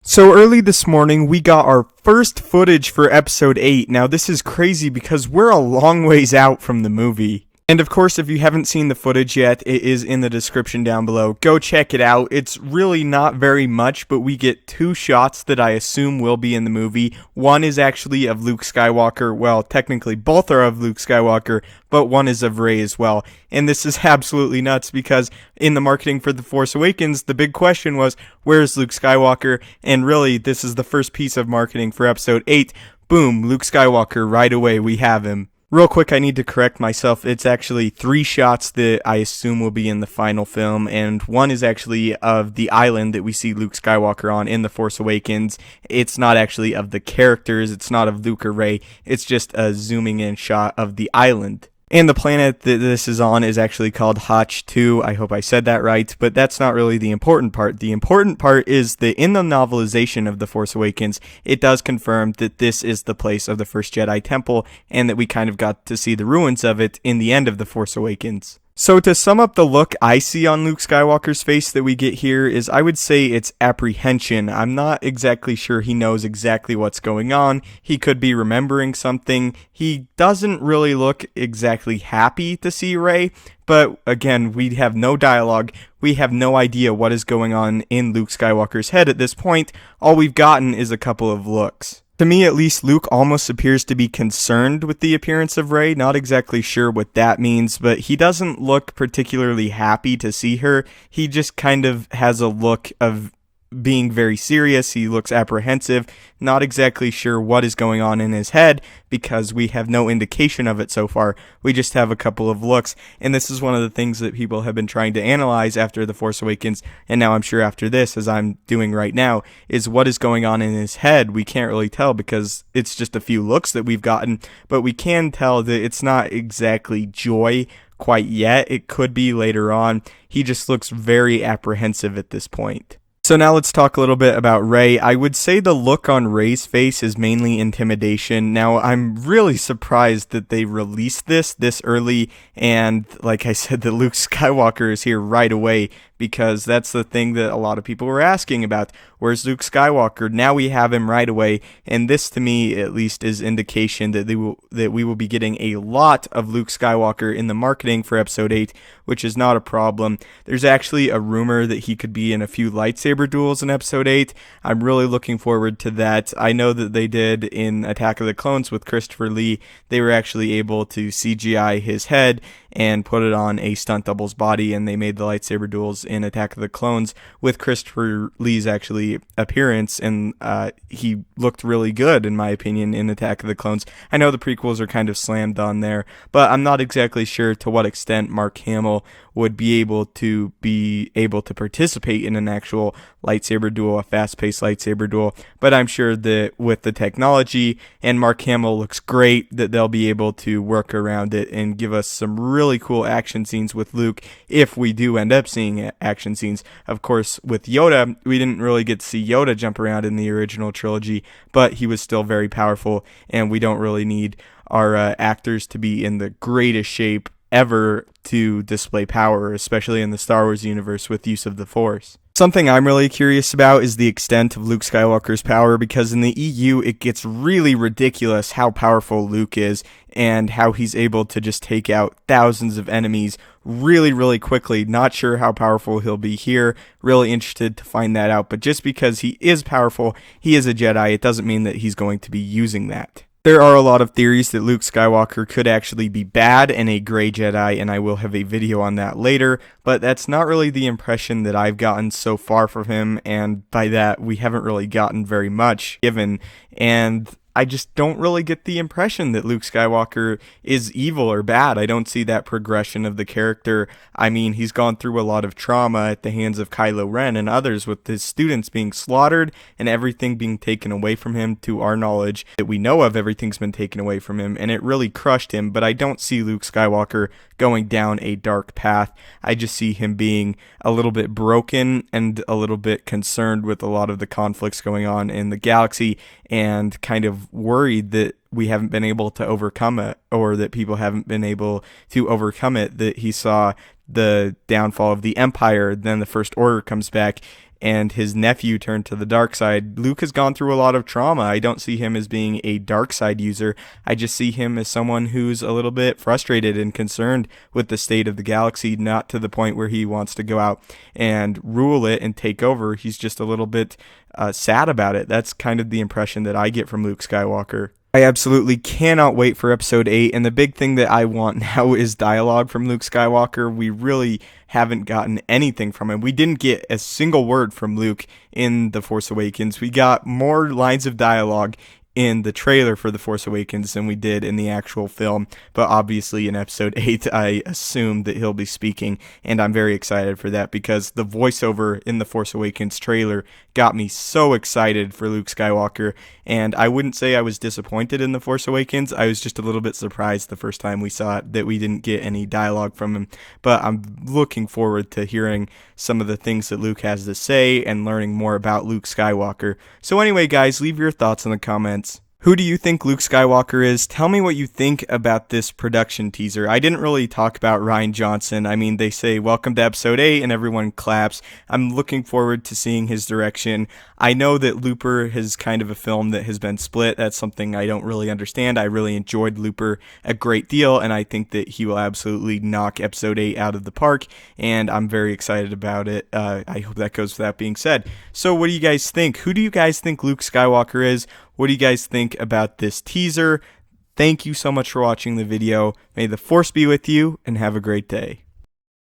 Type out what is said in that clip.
So early this morning, we got our first footage for episode 8. Now, this is crazy because we're a long ways out from the movie. And of course, if you haven't seen the footage yet, it is in the description down below. Go check it out. It's really not very much, but we get 2 shots that I assume will be in the movie. One is actually of Luke Skywalker. Well, technically both are of Luke Skywalker, but one is of Rey as well. And this is absolutely nuts because in the marketing for The Force Awakens, the big question was, where's Luke Skywalker? And really, this is the first piece of marketing for episode 8. Boom, Luke Skywalker, right away, we have him. Real quick, I need to correct myself. It's actually 3 shots that I assume will be in the final film, and one is actually of the island that we see Luke Skywalker on in The Force Awakens. It's not actually of the characters, it's not of Luke or Rey, it's just a zooming in shot of the island. And the planet that this is on is actually called Hotch 2. I hope I said that right, but that's not really the important part. The important part is that in the novelization of The Force Awakens, it does confirm that this is the place of the first Jedi Temple, and that we kind of got to see the ruins of it in the end of The Force Awakens. So to sum up the look I see on Luke Skywalker's face that we get here is, I would say it's apprehension. I'm not exactly sure he knows exactly what's going on. He could be remembering something. He doesn't really look exactly happy to see Rey, but again, we have no dialogue. We have no idea what is going on in Luke Skywalker's head at this point. All we've gotten is a couple of looks. To me, at least, Luke almost appears to be concerned with the appearance of Rey. Not exactly sure what that means, but he doesn't look particularly happy to see her. He just kind of has a look of being very serious. He looks apprehensive, not exactly sure what is going on in his head because we have no indication of it so far. We just have a couple of looks, and this is one of the things that people have been trying to analyze after The Force Awakens, and now I'm sure after this, as I'm doing right now, is what is going on in his head. We can't really tell because it's just a few looks that we've gotten, but we can tell that it's not exactly joy quite yet. It could be later on. He just looks very apprehensive at this point. So now let's talk a little bit about Rey. I would say the look on Rey's face is mainly intimidation. Now, I'm really surprised that they released this early, and like I said, that Luke Skywalker is here right away, because that's the thing that a lot of people were asking about. Where's Luke Skywalker? Now we have him right away, and this to me at least is indication that we will be getting a lot of Luke Skywalker in the marketing for episode 8, which is not a problem. There's actually a rumor that he could be in a few lightsaber duels in episode 8. I'm really looking forward to that. I know that they did in Attack of the Clones with Christopher Lee. They were actually able to CGI his head and put it on a stunt double's body, and they made the lightsaber duels in Attack of the Clones with Christopher Lee's actually appearance, and he looked really good in my opinion in Attack of the Clones. I know the prequels are kind of slammed on there, but I'm not exactly sure to what extent Mark Hamill would be able to participate in an actual lightsaber duel, a fast-paced lightsaber duel, but I'm sure that with the technology, and Mark Hamill looks great, that they'll be able to work around it and give us some really cool action scenes with Luke if we do end up seeing action scenes. Of course, with Yoda, we didn't really get to see Yoda jump around in the original trilogy, but he was still very powerful, and we don't really need our actors to be in the greatest shape ever to display power, especially in the Star Wars universe with use of the Force. Something I'm really curious about is the extent of Luke Skywalker's power, because in the EU it gets really ridiculous how powerful Luke is and how he's able to just take out thousands of enemies really, really quickly. Not sure how powerful he'll be here. Really interested to find that out. But just because he is powerful, he is a Jedi, it doesn't mean that he's going to be using that. There are a lot of theories that Luke Skywalker could actually be bad and a gray Jedi, and I will have a video on that later, but that's not really the impression that I've gotten so far from him, and by that, we haven't really gotten very much given, and I just don't really get the impression that Luke Skywalker is evil or bad. I don't see that progression of the character. I mean, he's gone through a lot of trauma at the hands of Kylo Ren and others, with his students being slaughtered and everything being taken away from him. To our knowledge that we know of, everything's been taken away from him, and it really crushed him, but I don't see Luke Skywalker going down a dark path. I just see him being a little bit broken and a little bit concerned with a lot of the conflicts going on in the galaxy, and kind of worried that we haven't been able to overcome it, or that people haven't been able to overcome it, that he saw the downfall of the Empire, then the First Order comes back, and his nephew turned to the dark side. Luke has gone through a lot of trauma. I don't see him as being a dark side user. I just see him as someone who's a little bit frustrated and concerned with the state of the galaxy, not to the point where he wants to go out and rule it and take over. He's just a little bit sad about it. That's kind of the impression that I get from Luke Skywalker. I absolutely cannot wait for episode 8, and the big thing that I want now is dialogue from Luke Skywalker. We really haven't gotten anything from him. We didn't get a single word from Luke in The Force Awakens. We got more lines of dialogue in the trailer for The Force Awakens than we did in the actual film, but obviously in episode 8 I assume that he'll be speaking, and I'm very excited for that because the voiceover in The Force Awakens trailer got me so excited for Luke Skywalker, and I wouldn't say I was disappointed in The Force Awakens. I was just a little bit surprised the first time we saw it that we didn't get any dialogue from him, but I'm looking forward to hearing some of the things that Luke has to say and learning more about Luke Skywalker. So anyway, guys, leave your thoughts in the comments. Who do you think Luke Skywalker is? Tell me what you think about this production teaser. I didn't really talk about Rian Johnson. I mean, they say, welcome to episode 8, and everyone claps. I'm looking forward to seeing his direction. I know that Looper is kind of a film that has been split. That's something I don't really understand. I really enjoyed Looper a great deal, and I think that he will absolutely knock episode 8 out of the park, and I'm very excited about it. I hope that goes without being said. So what do you guys think? Who do you guys think Luke Skywalker is? What do you guys think about this teaser? Thank you so much for watching the video. May the Force be with you, and have a great day.